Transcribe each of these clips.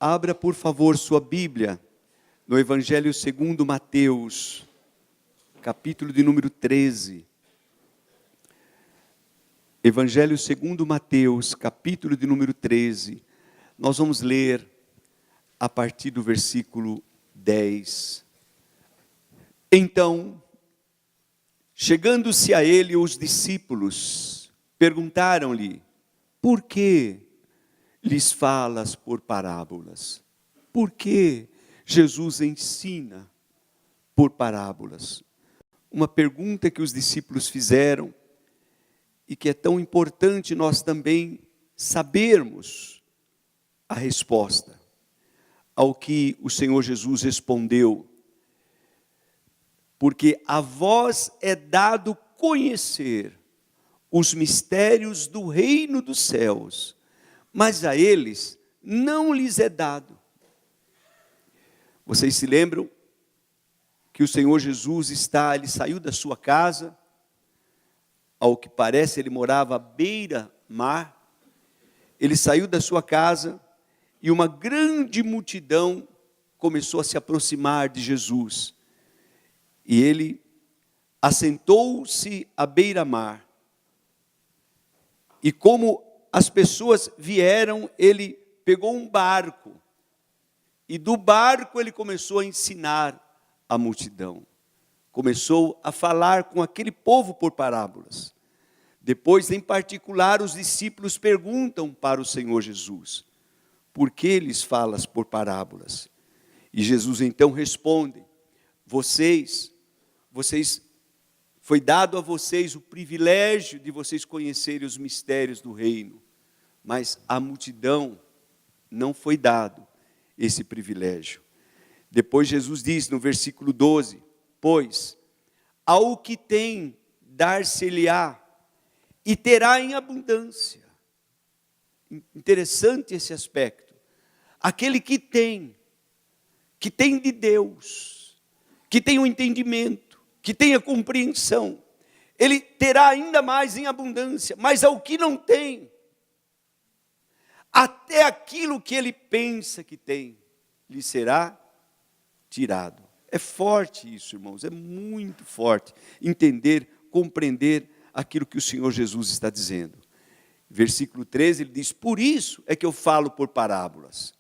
Abra, por favor, sua Bíblia no Evangelho segundo Mateus, capítulo de número 13. Evangelho segundo Mateus, capítulo de número 13. Nós vamos ler a partir do versículo 10. Então, chegando-se a ele os discípulos, perguntaram-lhe: por que lhes falas por parábolas? Por que Jesus ensina por parábolas? Uma pergunta que os discípulos fizeram e que é tão importante nós também sabermos a resposta. Ao que o Senhor Jesus respondeu: porque a vós é dado conhecer os mistérios do reino dos céus, mas a eles não lhes é dado. Vocês se lembram que o Senhor Jesus ele saiu da sua casa, ao que parece ele morava à beira-mar, ele saiu da sua casa e uma grande multidão começou a se aproximar de Jesus. E ele assentou-se à beira-mar. E como as pessoas vieram, ele pegou um barco. E do barco ele começou a ensinar a multidão. Começou a falar com aquele povo por parábolas. Depois, em particular, os discípulos perguntam para o Senhor Jesus: por que lhes falas por parábolas? E Jesus então responde: foi dado a vocês o privilégio de vocês conhecerem os mistérios do reino, mas à multidão não foi dado esse privilégio. Depois Jesus diz no versículo 12: pois ao que tem dar-se-lhe-á e terá em abundância. Interessante esse aspecto. Aquele que tem de Deus, que tem o entendimento, que tem a compreensão, ele terá ainda mais em abundância. Mas ao que não tem, até aquilo que ele pensa que tem, lhe será tirado. É forte isso, irmãos, é muito forte entender, compreender aquilo que o Senhor Jesus está dizendo. Versículo 13, ele diz: por isso é que eu falo por parábolas,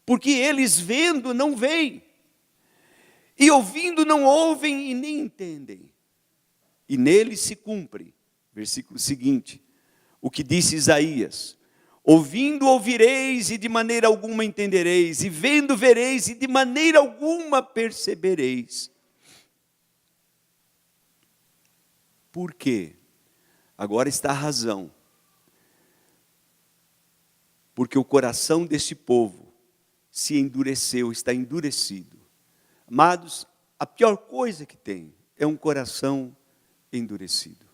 porque eles vendo não veem, e ouvindo não ouvem e nem entendem. E neles se cumpre, versículo seguinte, o que disse Isaías: ouvindo ouvireis e de maneira alguma entendereis, e vendo vereis e de maneira alguma percebereis. Por quê? Agora está a razão. Porque o coração deste povo se endureceu, está endurecido. Amados, a pior coisa que tem é um coração endurecido.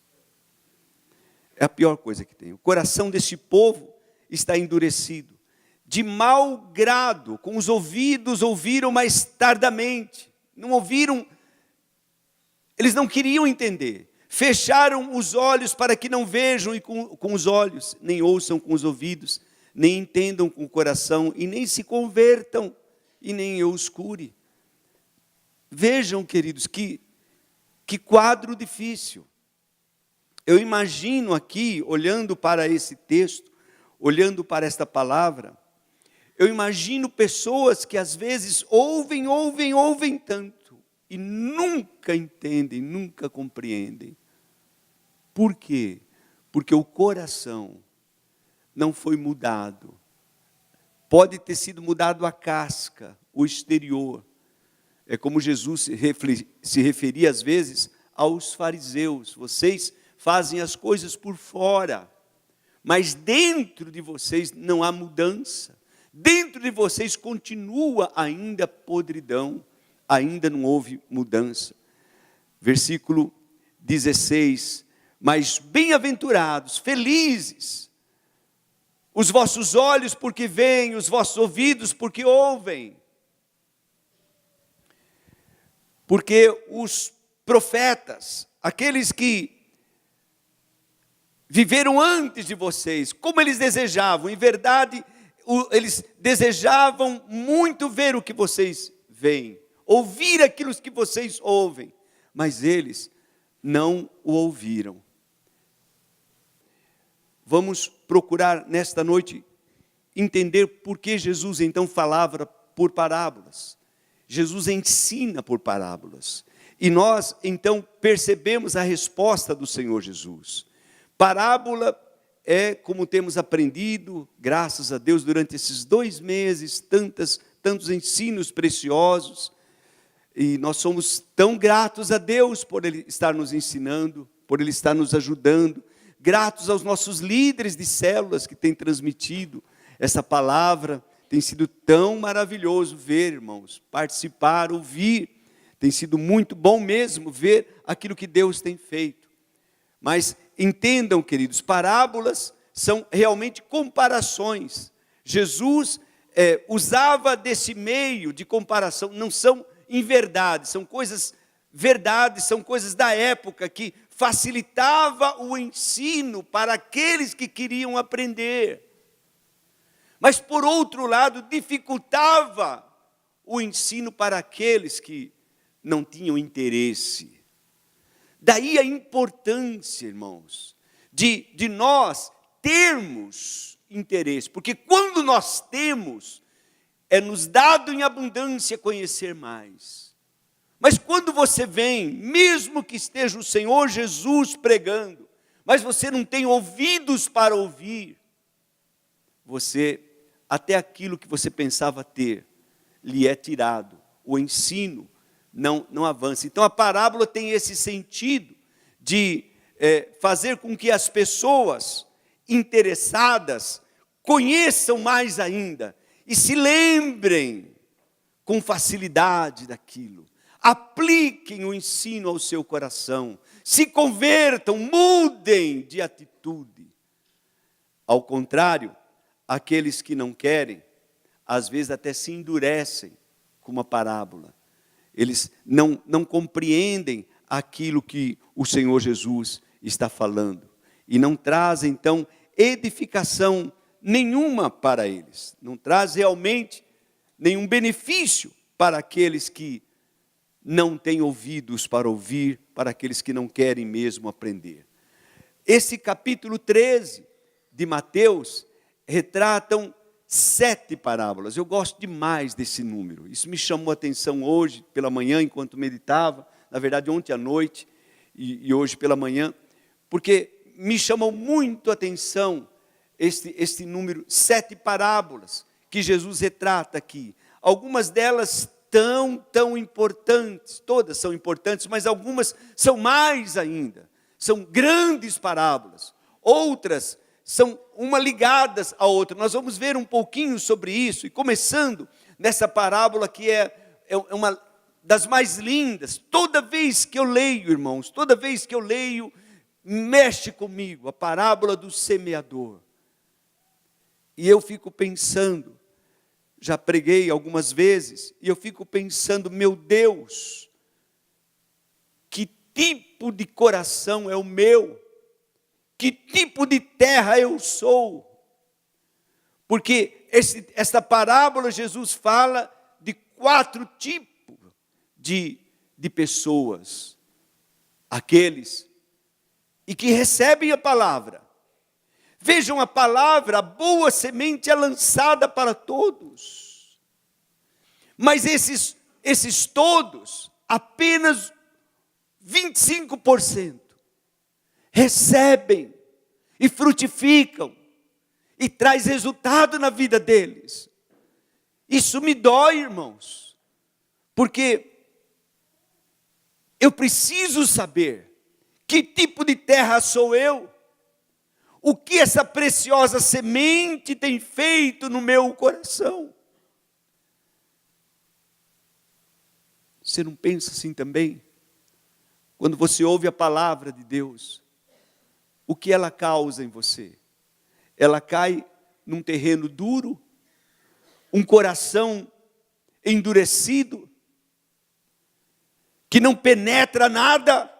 É a pior coisa que tem. O coração deste povo está endurecido. De mau grado, com os ouvidos ouviram, mas tardamente. Não ouviram, eles não queriam entender. Fecharam os olhos para que não vejam com os olhos, nem ouçam com os ouvidos, nem entendam com o coração, e nem se convertam, e nem eu os cure. Vejam, queridos, que quadro difícil. Eu imagino aqui, olhando para esse texto, olhando para esta palavra, eu imagino pessoas que às vezes ouvem tanto, e nunca entendem, nunca compreendem. Por quê? Porque o coração não foi mudado. Pode ter sido mudado a casca, o exterior. É como Jesus se referia às vezes aos fariseus: vocês fazem as coisas por fora, mas dentro de vocês não há mudança. Dentro de vocês continua ainda podridão, ainda não houve mudança. Versículo 16: mas bem-aventurados, felizes, os vossos olhos porque veem, os vossos ouvidos porque ouvem. Porque os profetas, aqueles que viveram antes de vocês, como eles desejavam, em verdade, eles desejavam muito ver o que vocês veem, ouvir aquilo que vocês ouvem, mas eles não o ouviram. Vamos procurar nesta noite entender por que Jesus então falava por parábolas. Jesus ensina por parábolas. E nós então percebemos a resposta do Senhor Jesus. Parábola é, como temos aprendido, graças a Deus, durante esses 2 meses, tantos ensinos preciosos. E nós somos tão gratos a Deus por Ele estar nos ensinando, por Ele estar nos ajudando. Gratos aos nossos líderes de células que têm transmitido essa palavra. Tem sido tão maravilhoso ver, irmãos, participar, ouvir. Tem sido muito bom mesmo ver aquilo que Deus tem feito. Mas entendam, queridos, parábolas são realmente comparações. Jesus usava desse meio de comparação, não são inverdades, são coisas verdades, são coisas da época que facilitava o ensino para aqueles que queriam aprender. Mas, por outro lado, dificultava o ensino para aqueles que não tinham interesse. Daí a importância, irmãos, de nós termos interesse. Porque quando nós temos, é nos dado em abundância conhecer mais. Mas quando você vem, mesmo que esteja o Senhor Jesus pregando, mas você não tem ouvidos para ouvir, até aquilo que você pensava ter, lhe é tirado. O ensino não avança. Então a parábola tem esse sentido de fazer com que as pessoas interessadas conheçam mais ainda e se lembrem com facilidade daquilo. Apliquem o ensino ao seu coração, se convertam, mudem de atitude. Ao contrário, aqueles que não querem, às vezes até se endurecem com uma parábola. Eles não compreendem aquilo que o Senhor Jesus está falando. E não traz, então, edificação nenhuma para eles. Não traz realmente nenhum benefício para aqueles que não têm ouvidos para ouvir, para aqueles que não querem mesmo aprender. Esse capítulo 13 de Mateus retratam 7 parábolas. Eu gosto demais desse número. Isso me chamou a atenção hoje pela manhã, enquanto meditava. Na verdade, ontem à noite e hoje pela manhã. Porque me chamou muito a atenção este número, 7 parábolas que Jesus retrata aqui. Algumas delas tão importantes. Todas são importantes, mas algumas são mais ainda. São grandes parábolas. Outras são uma ligadas à outra. Nós vamos ver um pouquinho sobre isso. E começando nessa parábola que é uma das mais lindas. Toda vez que eu leio, irmãos, toda vez que eu leio, mexe comigo. A parábola do semeador. E eu fico pensando, já preguei algumas vezes, e eu fico pensando, meu Deus, que tipo de coração é o meu? Que tipo de terra eu sou? Porque esta parábola, Jesus fala de 4 tipos de pessoas. Aqueles e que recebem a palavra. Vejam, a palavra, a boa semente é lançada para todos. Mas esses todos, apenas 25%. Recebem e frutificam e traz resultado na vida deles. Isso me dói, irmãos, porque eu preciso saber que tipo de terra sou eu, o que essa preciosa semente tem feito no meu coração. Você não pensa assim também? Quando você ouve a palavra de Deus, o que ela causa em você? Ela cai num terreno duro, um coração endurecido, que não penetra nada.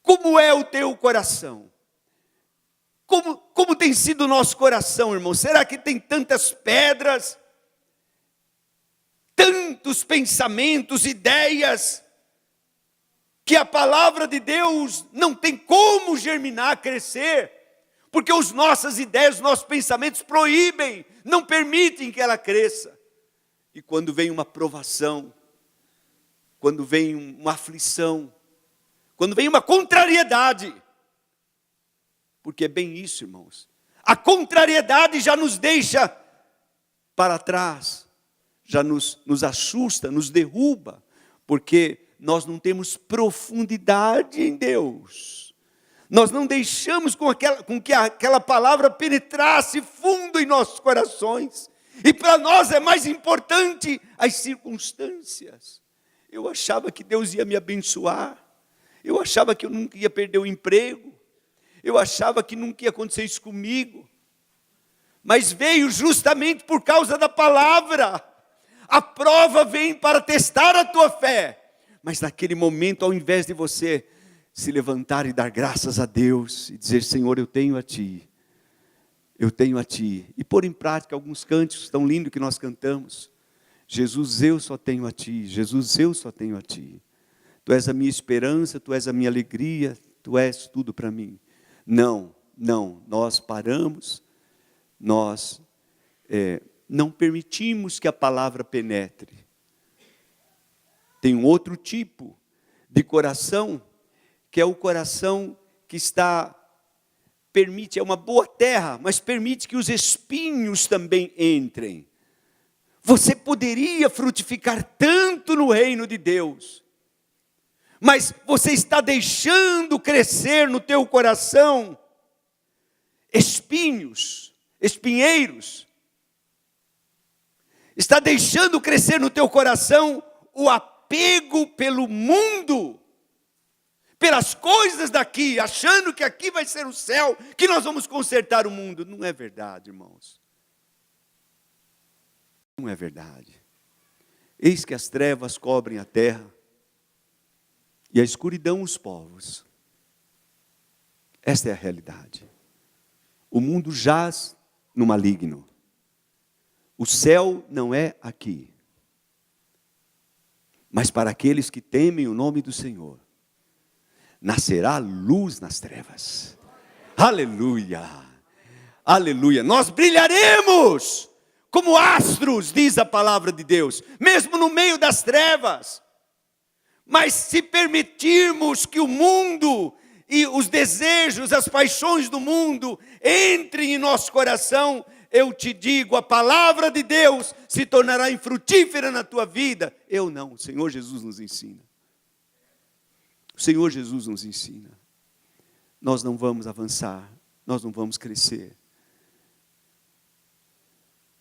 Como é o teu coração? Como tem sido o nosso coração, irmão? Será que tem tantas pedras, tantos pensamentos, ideias, que a palavra de Deus não tem como germinar, crescer, porque as nossas ideias, os nossos pensamentos proíbem, não permitem que ela cresça. E quando vem uma provação, quando vem uma aflição, quando vem uma contrariedade, porque é bem isso, irmãos, a contrariedade já nos deixa para trás, já nos assusta, nos derruba, porque nós não temos profundidade em Deus. Nós não deixamos com que aquela palavra penetrasse fundo em nossos corações. E para nós é mais importante as circunstâncias. Eu achava que Deus ia me abençoar. Eu achava que eu nunca ia perder o emprego. Eu achava que nunca ia acontecer isso comigo. Mas veio justamente por causa da palavra. A prova vem para testar a tua fé. Mas naquele momento, ao invés de você se levantar e dar graças a Deus, e dizer, Senhor, eu tenho a Ti, e pôr em prática alguns cânticos tão lindos que nós cantamos, Jesus, eu só tenho a Ti, Jesus, eu só tenho a Ti, Tu és a minha esperança, Tu és a minha alegria, Tu és tudo para mim. Não, nós paramos, nós não permitimos que a palavra penetre. Tem um outro tipo de coração, que é o coração que permite, é uma boa terra, mas permite que os espinhos também entrem. Você poderia frutificar tanto no reino de Deus, mas você está deixando crescer no teu coração espinheiros. Está deixando crescer no teu coração o apego pelo mundo, pelas coisas daqui, achando que aqui vai ser o céu, que nós vamos consertar o mundo. Não é verdade, irmãos. Não é verdade. Eis que as trevas cobrem a terra, e a escuridão os povos. Esta é a realidade. O mundo jaz no maligno. O céu não é aqui. Mas para aqueles que temem o nome do Senhor, nascerá luz nas trevas. Aleluia! Aleluia! Nós brilharemos como astros, diz a palavra de Deus, mesmo no meio das trevas. Mas se permitirmos que o mundo e os desejos, as paixões do mundo entrem em nosso coração, eu te digo, a palavra de Deus se tornará infrutífera na tua vida. Eu não, o Senhor Jesus nos ensina. O Senhor Jesus nos ensina. Nós não vamos avançar, nós não vamos crescer.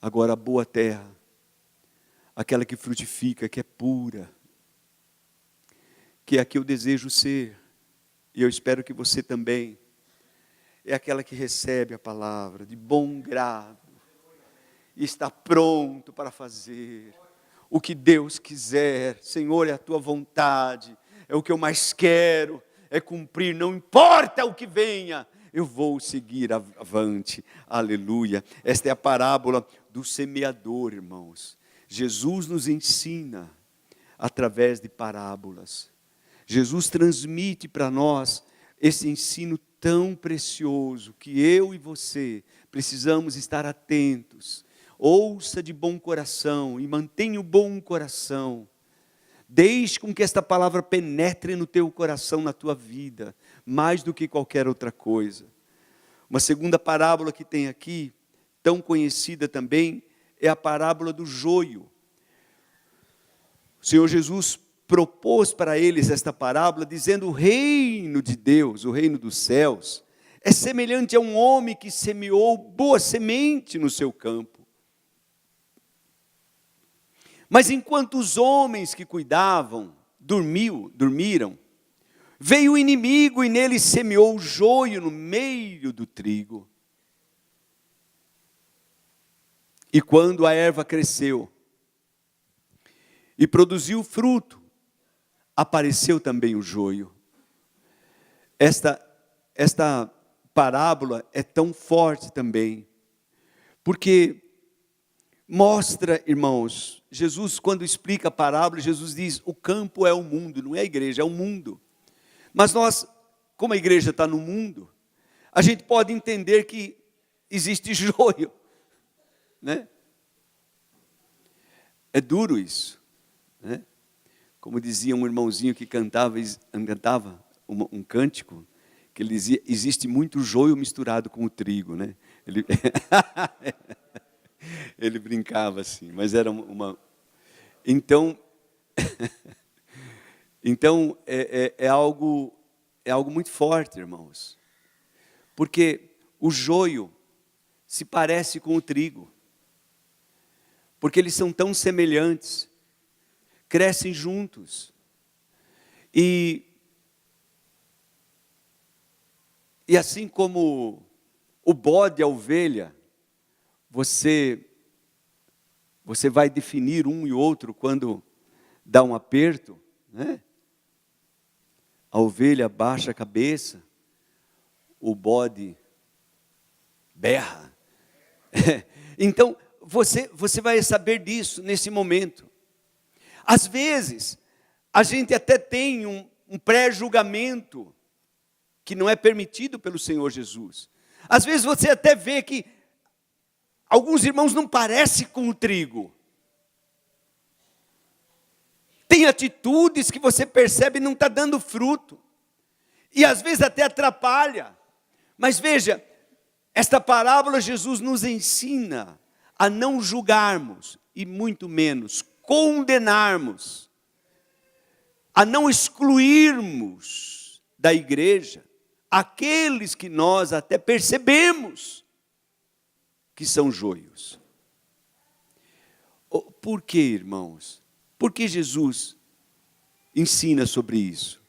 Agora a boa terra, aquela que frutifica, que é pura, que é a que eu desejo ser, e eu espero que você também, é aquela que recebe a palavra de bom grado, e está pronto para fazer o que Deus quiser. Senhor, é a tua vontade, é o que eu mais quero, é cumprir, não importa o que venha, eu vou seguir avante. Aleluia. Esta é a parábola do semeador, irmãos. Jesus nos ensina através de parábolas. Jesus transmite para nós esse ensino tão precioso que eu e você precisamos estar atentos. Ouça de bom coração e mantenha o bom coração. Deixe com que esta palavra penetre no teu coração, na tua vida, mais do que qualquer outra coisa. Uma segunda parábola que tem aqui, tão conhecida também, é a parábola do joio. O Senhor Jesus propôs para eles esta parábola, dizendo: o reino de Deus, o reino dos céus, é semelhante a um homem que semeou boa semente no seu campo. Mas enquanto os homens que cuidavam dormiram, veio o inimigo e nele semeou o joio no meio do trigo. E quando a erva cresceu e produziu fruto, apareceu também o joio. Esta parábola é tão forte também, porque mostra, irmãos, Jesus quando explica a parábola, Jesus diz, o campo é o mundo, não é a igreja, é o mundo. Mas nós, como a igreja está no mundo, a gente pode entender que existe joio, né? É duro isso, né? Como dizia um irmãozinho que cantava um cântico, que ele dizia, existe muito joio misturado com o trigo, né? Ele brincava assim, mas era uma... Então, é algo muito forte, irmãos. Porque o joio se parece com o trigo. Porque eles são tão semelhantes. Crescem juntos. E assim como o bode e a ovelha, você vai definir um e outro quando dá um aperto, né? A ovelha baixa a cabeça, o bode berra. Então, você vai saber disso nesse momento. Às vezes, a gente até tem um pré-julgamento que não é permitido pelo Senhor Jesus. Às vezes você até vê que alguns irmãos não parecem com o trigo. Tem atitudes que você percebe não está dando fruto. E às vezes até atrapalha. Mas veja, esta parábola Jesus nos ensina a não julgarmos e muito menos condenarmos, a não excluirmos da igreja aqueles que nós até percebemos que são joios. Por que, irmãos? Por que Jesus ensina sobre isso?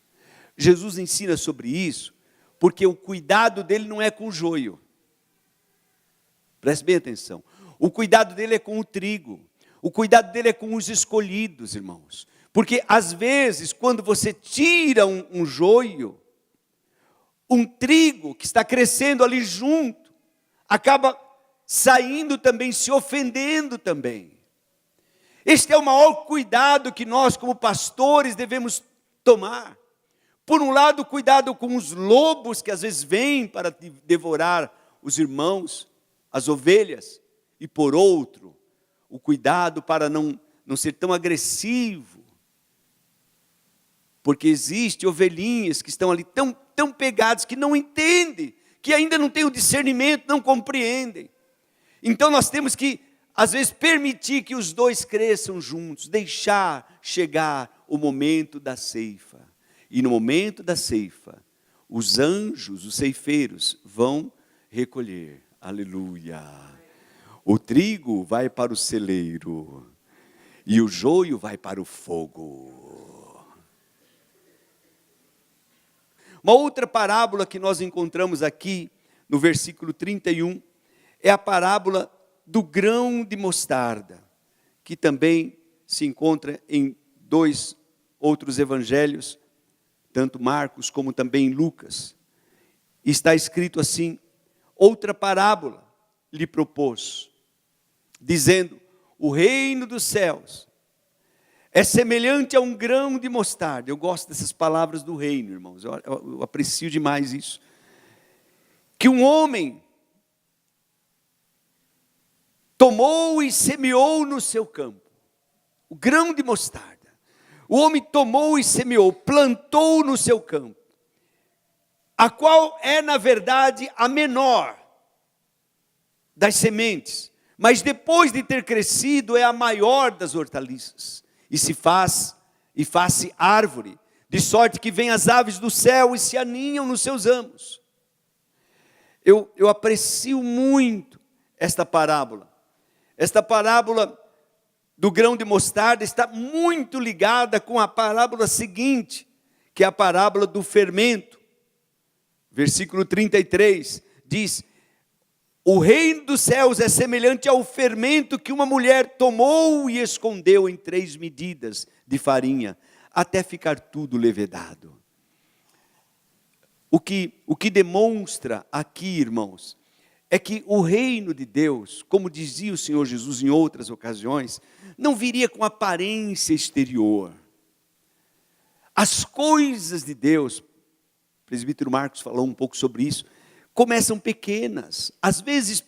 Jesus ensina sobre isso porque o cuidado dele não é com o joio. Preste bem atenção. O cuidado dele é com o trigo. O cuidado dele é com os escolhidos, irmãos. Porque às vezes, quando você tira um joio, um trigo que está crescendo ali junto, acaba saindo também, se ofendendo também. Este é o maior cuidado que nós, como pastores, devemos tomar. Por um lado, cuidado com os lobos que às vezes vêm para devorar os irmãos, as ovelhas. E por outro, o cuidado para não ser tão agressivo. Porque existem ovelhinhas que estão ali tão pegadas, que não entendem, que ainda não têm o discernimento, não compreendem. Então nós temos que, às vezes, permitir que os dois cresçam juntos, deixar chegar o momento da ceifa. E no momento da ceifa, os anjos, os ceifeiros, vão recolher. Aleluia! O trigo vai para o celeiro e o joio vai para o fogo. Uma outra parábola que nós encontramos aqui no versículo 31 é a parábola do grão de mostarda, que também se encontra em 2 outros evangelhos, tanto Marcos como também Lucas. Está escrito assim: outra parábola lhe propôs, dizendo, o reino dos céus é semelhante a um grão de mostarda. Eu gosto dessas palavras do reino, irmãos, eu aprecio demais isso. Que um homem tomou e semeou no seu campo, o grão de mostarda. O homem tomou e semeou, plantou no seu campo, a qual é na verdade a menor das sementes, mas depois de ter crescido é a maior das hortaliças, e faz-se árvore, de sorte que vêm as aves do céu e se aninham nos seus ramos. Eu aprecio muito esta parábola. Esta parábola do grão de mostarda está muito ligada com a parábola seguinte, que é a parábola do fermento. Versículo 33 diz: o reino dos céus é semelhante ao fermento que uma mulher tomou e escondeu em 3 medidas de farinha, até ficar tudo levedado. o que demonstra aqui, irmãos, é que o reino de Deus, como dizia o Senhor Jesus em outras ocasiões, não viria com aparência exterior. As coisas de Deus, o presbítero Marcos falou um pouco sobre isso, começam pequenas, às vezes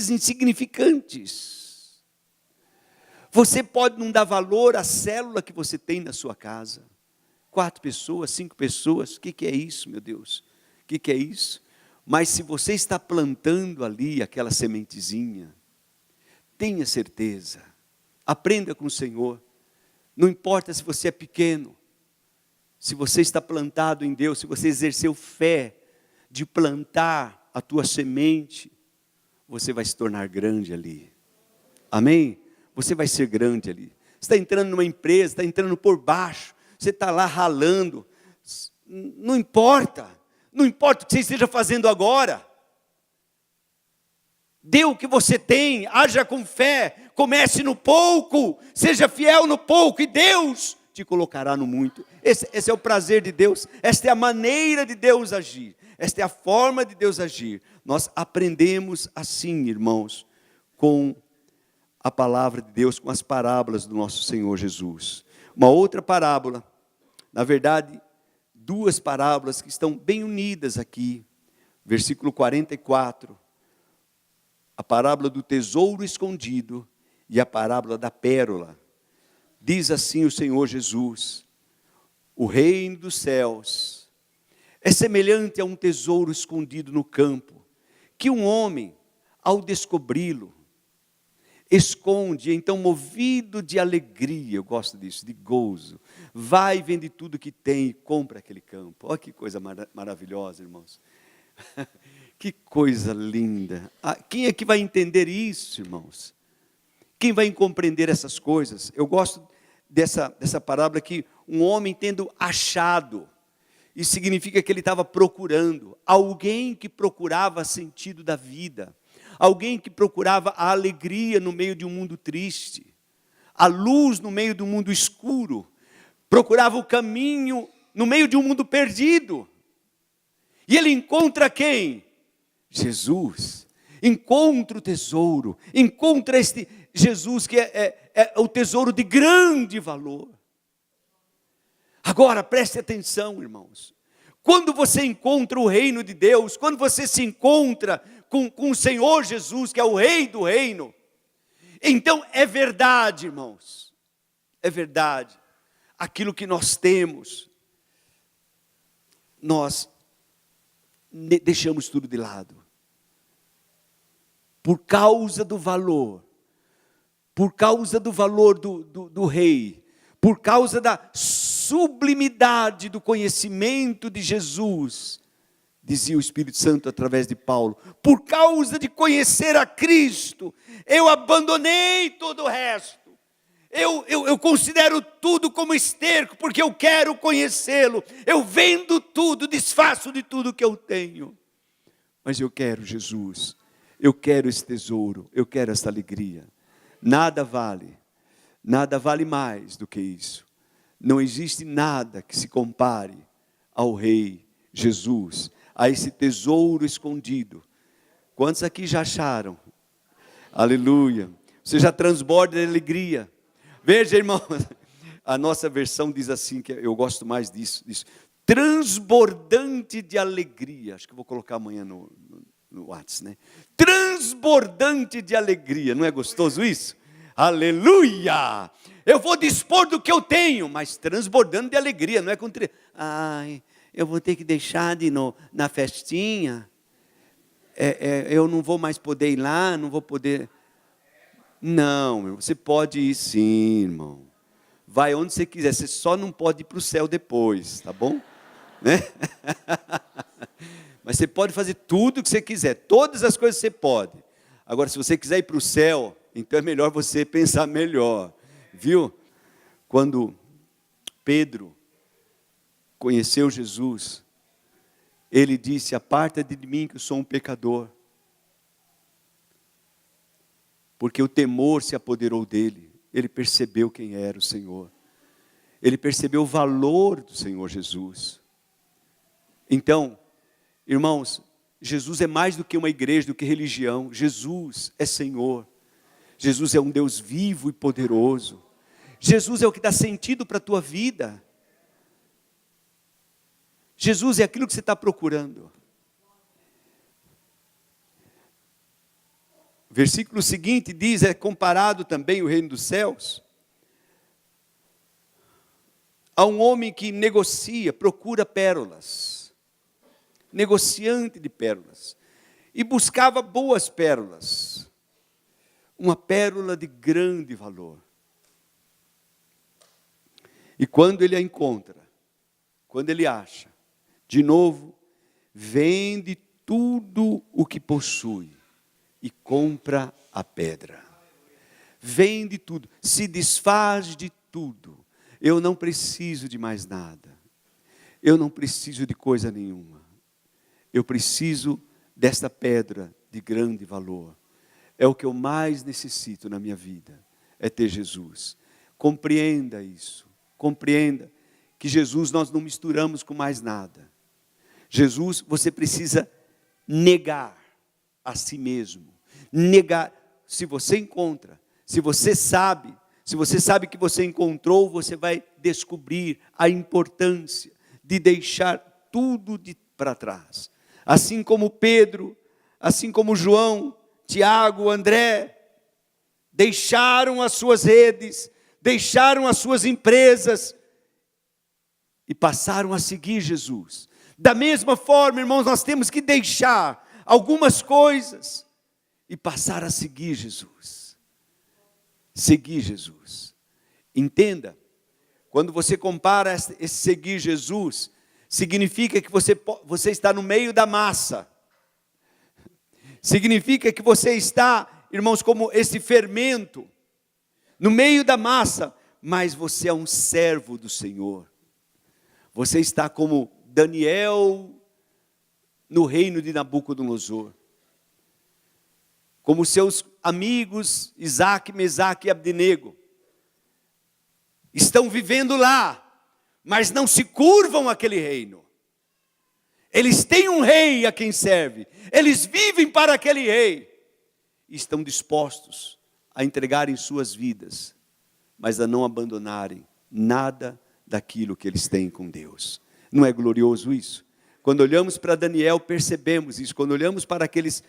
insignificantes. Você pode não dar valor à célula que você tem na sua casa. 4 pessoas, 5 pessoas, o que é isso, meu Deus? O que é isso? Mas se você está plantando ali aquela sementezinha, tenha certeza, aprenda com o Senhor, não importa se você é pequeno, se você está plantado em Deus, se você exerceu fé de plantar a tua semente, você vai se tornar grande ali, amém? Você vai ser grande ali. Você está entrando numa empresa, está entrando por baixo, você está lá ralando, não importa o que você esteja fazendo agora, dê o que você tem, haja com fé, comece no pouco, seja fiel no pouco, e Deus te colocará no muito. Esse é o prazer de Deus, esta é a maneira de Deus agir, esta é a forma de Deus agir. Nós aprendemos assim, irmãos, com a palavra de Deus, com as parábolas do nosso Senhor Jesus. Uma outra parábola, na verdade, 2 parábolas que estão bem unidas aqui, versículo 44, a parábola do tesouro escondido e a parábola da pérola. Diz assim o Senhor Jesus: o reino dos céus é semelhante a um tesouro escondido no campo, que um homem, ao descobri-lo, esconde, então movido de alegria, eu gosto disso, de gozo, vai e vende tudo que tem e compra aquele campo. Olha que coisa maravilhosa, irmãos. Que coisa linda. Quem é que vai entender isso, irmãos? Quem vai compreender essas coisas? Eu gosto dessa parábola que um homem tendo achado, isso significa que ele estava procurando, alguém que procurava sentido da vida, alguém que procurava a alegria no meio de um mundo triste, a luz no meio do mundo escuro, procurava o caminho no meio de um mundo perdido. E ele encontra quem? Jesus. Encontra o tesouro, encontra este Jesus que é o tesouro de grande valor. Agora preste atenção, irmãos. Quando você encontra o reino de Deus, quando você se encontra com o Senhor Jesus, que é o Rei do reino, então é verdade, irmãos, é verdade, aquilo que nós temos, nós deixamos tudo de lado, por causa do valor do Rei, por causa da sublimidade do conhecimento de Jesus, dizia o Espírito Santo através de Paulo, por causa de conhecer a Cristo, eu abandonei todo o resto, eu considero tudo como esterco, porque eu quero conhecê-lo, eu vendo tudo, desfaço de tudo que eu tenho, mas eu quero Jesus, eu quero esse tesouro, eu quero essa alegria, nada vale mais do que isso, não existe nada que se compare ao Rei Jesus, a esse tesouro escondido. Quantos aqui já acharam? Aleluia. Você já transborda de alegria. Veja, irmão, a nossa versão diz assim, que eu gosto mais disso. Transbordante de alegria. Acho que eu vou colocar amanhã no WhatsApp, né? Transbordante de alegria. Não é gostoso isso? Aleluia! Eu vou dispor do que eu tenho, mas transbordando de alegria. Não é com eu vou ter que deixar de ir na festinha, eu não vou mais poder ir lá, não vou poder. Não, você pode ir sim, irmão. Vai onde você quiser, você só não pode ir para o céu depois, tá bom? Né? Mas você pode fazer tudo o que você quiser, todas as coisas você pode. Agora, se você quiser ir para o céu, então é melhor você pensar melhor, viu? Quando Pedro conheceu Jesus, ele disse: aparta-te de mim que eu sou um pecador. Porque o temor se apoderou dele, ele percebeu quem era o Senhor, ele percebeu o valor do Senhor Jesus. Então, Irmãos, Jesus é mais do que uma igreja, do que religião. Jesus é Senhor. Jesus é um Deus vivo e poderoso. Jesus é o que dá sentido para a tua vida. Jesus é aquilo que você está procurando. O versículo seguinte diz, é comparado também o reino dos céus a um homem que negocia, procura pérolas, negociante de pérolas, e buscava boas pérolas, uma pérola de grande valor. E quando ele a encontra, quando ele acha, de novo, vende tudo o que possui e compra a pedra. Vende tudo, se desfaz de tudo. Eu não preciso de mais nada. Eu não preciso de coisa nenhuma. Eu preciso desta pedra de grande valor. É o que eu mais necessito na minha vida, é ter Jesus. Compreenda isso. Compreenda que Jesus nós não misturamos com mais nada. Jesus, você precisa negar a si mesmo. Negar, se você encontra, se você sabe que você encontrou, você vai descobrir a importância de deixar tudo para trás. Assim como Pedro, assim como João, Tiago, André, deixaram as suas redes, deixaram as suas empresas e passaram a seguir Jesus. Da mesma forma, irmãos, nós temos que deixar algumas coisas e passar a seguir Jesus. Seguir Jesus. Entenda, quando você compara esse seguir Jesus, significa que você está no meio da massa. Significa que você está, irmãos, como esse fermento, no meio da massa, mas você é um servo do Senhor. Você está como Daniel no reino de Nabucodonosor. Como seus amigos Isaac, Mesaque e Abdenego. Estão vivendo lá, mas não se curvam àquele reino. Eles têm um rei a quem serve. Eles vivem para aquele rei. E estão dispostos a entregarem suas vidas, mas a não abandonarem nada daquilo que eles têm com Deus. Não é glorioso isso? Quando olhamos para Daniel, percebemos isso. Quando olhamos para aqueles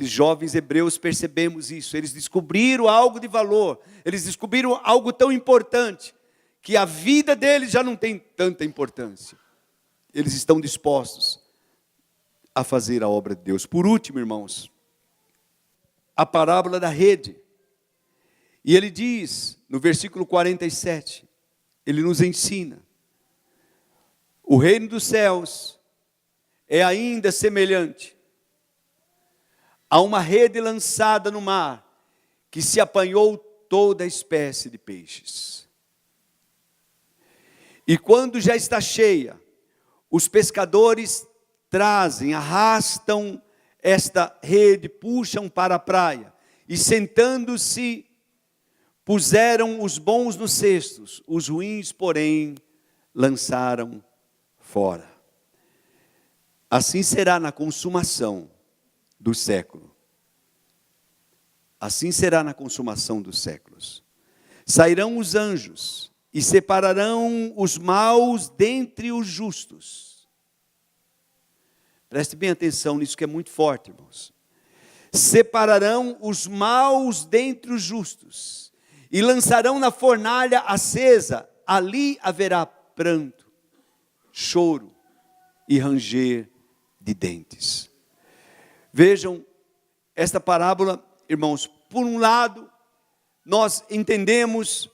jovens hebreus, percebemos isso. Eles descobriram algo de valor. Eles descobriram algo tão importante, que a vida deles já não tem tanta importância. Eles estão dispostos a fazer a obra de Deus. Por último, irmãos, a parábola da rede. E ele diz, no versículo 47, ele nos ensina: o reino dos céus é ainda semelhante a uma rede lançada no mar, que se apanhou toda espécie de peixes. E quando já está cheia, os pescadores trazem, arrastam esta rede, puxam para a praia, e sentando-se, puseram os bons nos cestos, os ruins, porém, lançaram fora. Assim será na consumação do século. Assim será na consumação dos séculos. Sairão os anjos e separarão os maus dentre os justos. Preste bem atenção nisso, que é muito forte, irmãos. Separarão os maus dentre os justos e lançarão na fornalha acesa. Ali haverá pranto, choro e ranger de dentes. Vejam, esta parábola, irmãos, por um lado, nós entendemos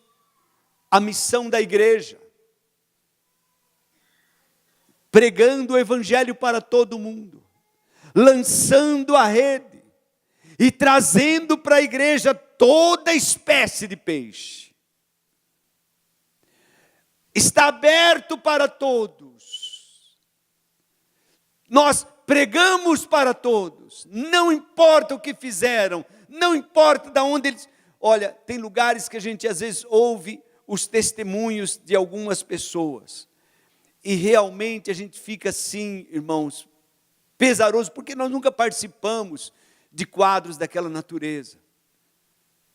a missão da igreja, pregando o evangelho para todo mundo, lançando a rede e trazendo para a igreja toda espécie de peixe. Está aberto para todos. Nós pregamos para todos, não importa o que fizeram, não importa de onde eles... Olha, tem lugares que a gente às vezes ouve os testemunhos de algumas pessoas, e realmente a gente fica assim, irmãos, pesaroso, porque nós nunca participamos de quadros daquela natureza.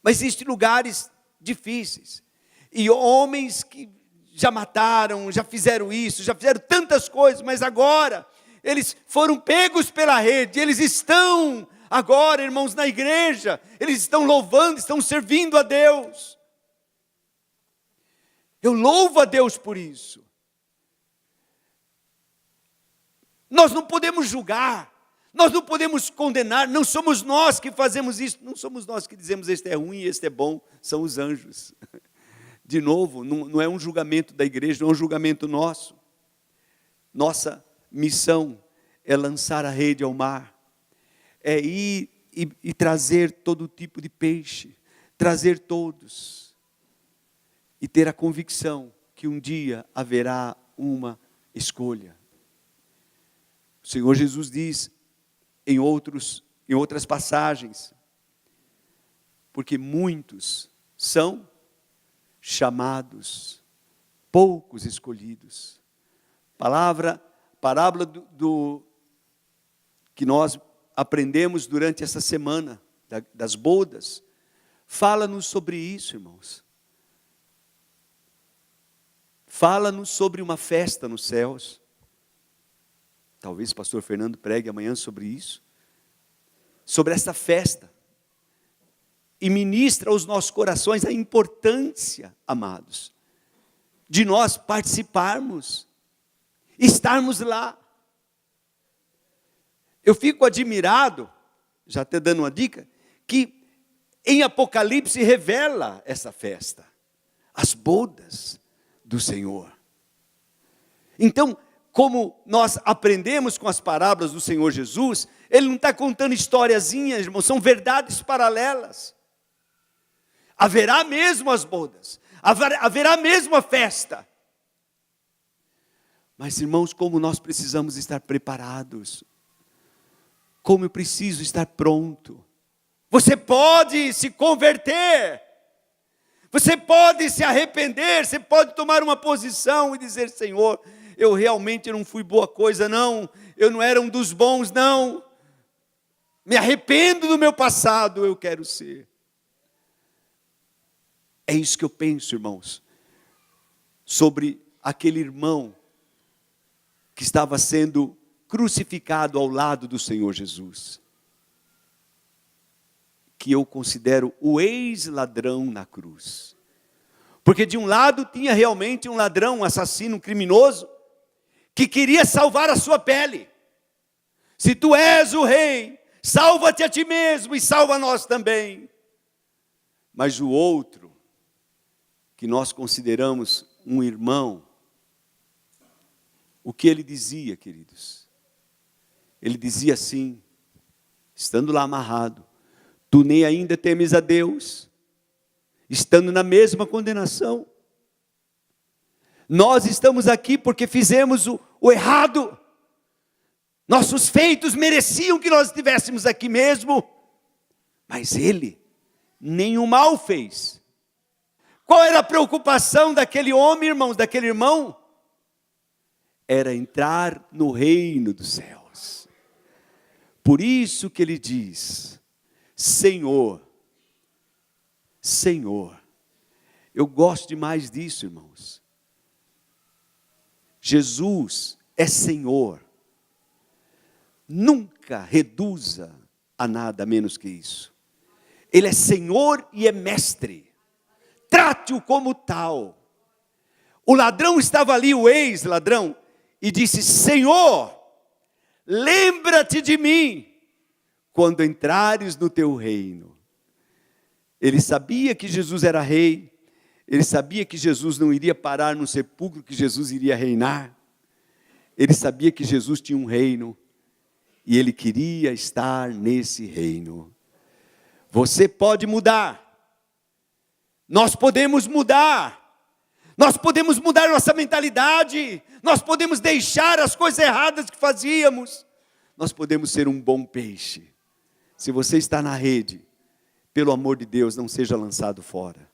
Mas existem lugares difíceis, e homens que já mataram, já fizeram isso, já fizeram tantas coisas, mas agora eles foram pegos pela rede, eles estão agora, irmãos, na igreja, eles estão louvando, estão servindo a Deus. Eu louvo a Deus por isso. Nós não podemos julgar, nós não podemos condenar, não somos nós que fazemos isso, não somos nós que dizemos este é ruim e este é bom, são os anjos. De novo, não é um julgamento da igreja, não é um julgamento nosso. Nossa missão é lançar a rede ao mar, é ir e trazer todo tipo de peixe, trazer todos, e ter a convicção que um dia haverá uma escolha. O Senhor Jesus diz em outras passagens, porque muitos são chamados, poucos escolhidos. Parábola que nós aprendemos durante essa semana das bodas, fala-nos sobre isso, irmãos. Fala-nos sobre uma festa nos céus. Talvez o pastor Fernando pregue amanhã sobre isso, sobre essa festa, e ministra aos nossos corações a importância, amados, de nós participarmos, estarmos lá. Eu fico admirado, já até dando uma dica, que em Apocalipse revela essa festa, as bodas do Senhor. Então, como nós aprendemos com as parábolas do Senhor Jesus, Ele não está contando historiazinhas, irmãos, são verdades paralelas. Haverá mesmo as bodas, haverá mesmo a festa. Mas, irmãos, como nós precisamos estar preparados, como eu preciso estar pronto. Você pode se converter, você pode se arrepender, você pode tomar uma posição e dizer: Senhor, eu realmente não fui boa coisa, não, eu não era um dos bons, não, me arrependo do meu passado, eu quero ser. É isso que eu penso, irmãos, sobre aquele irmão que estava sendo crucificado ao lado do Senhor Jesus, que eu considero o ex-ladrão na cruz. Porque de um lado tinha realmente um ladrão, um assassino, um criminoso, que queria salvar a sua pele. Se tu és o rei, salva-te a ti mesmo e salva nós também. Mas o outro, que nós consideramos um irmão, o que ele dizia, queridos? Ele dizia assim, estando lá amarrado: tu nem ainda temes a Deus, estando na mesma condenação. Nós estamos aqui porque fizemos o errado. Nossos feitos mereciam que nós estivéssemos aqui mesmo. Mas ele nenhum mal fez. Qual era a preocupação daquele homem, irmãos, daquele irmão? Era entrar no reino dos céus. Por isso que ele diz: Senhor, Senhor. Eu gosto demais disso, irmãos. Jesus é Senhor. Nunca reduza a nada menos que isso. Ele é Senhor e é mestre. Trate-o como tal. O ladrão estava ali, o ex-ladrão, e disse: Senhor, lembra-te de mim quando entrares no teu reino. Ele sabia que Jesus era rei, ele sabia que Jesus não iria parar no sepulcro, que Jesus iria reinar. Ele sabia que Jesus tinha um reino, e ele queria estar nesse reino. Você pode mudar, nós podemos mudar nossa mentalidade, nós podemos deixar as coisas erradas que fazíamos, nós podemos ser um bom peixe. Se você está na rede, pelo amor de Deus, não seja lançado fora.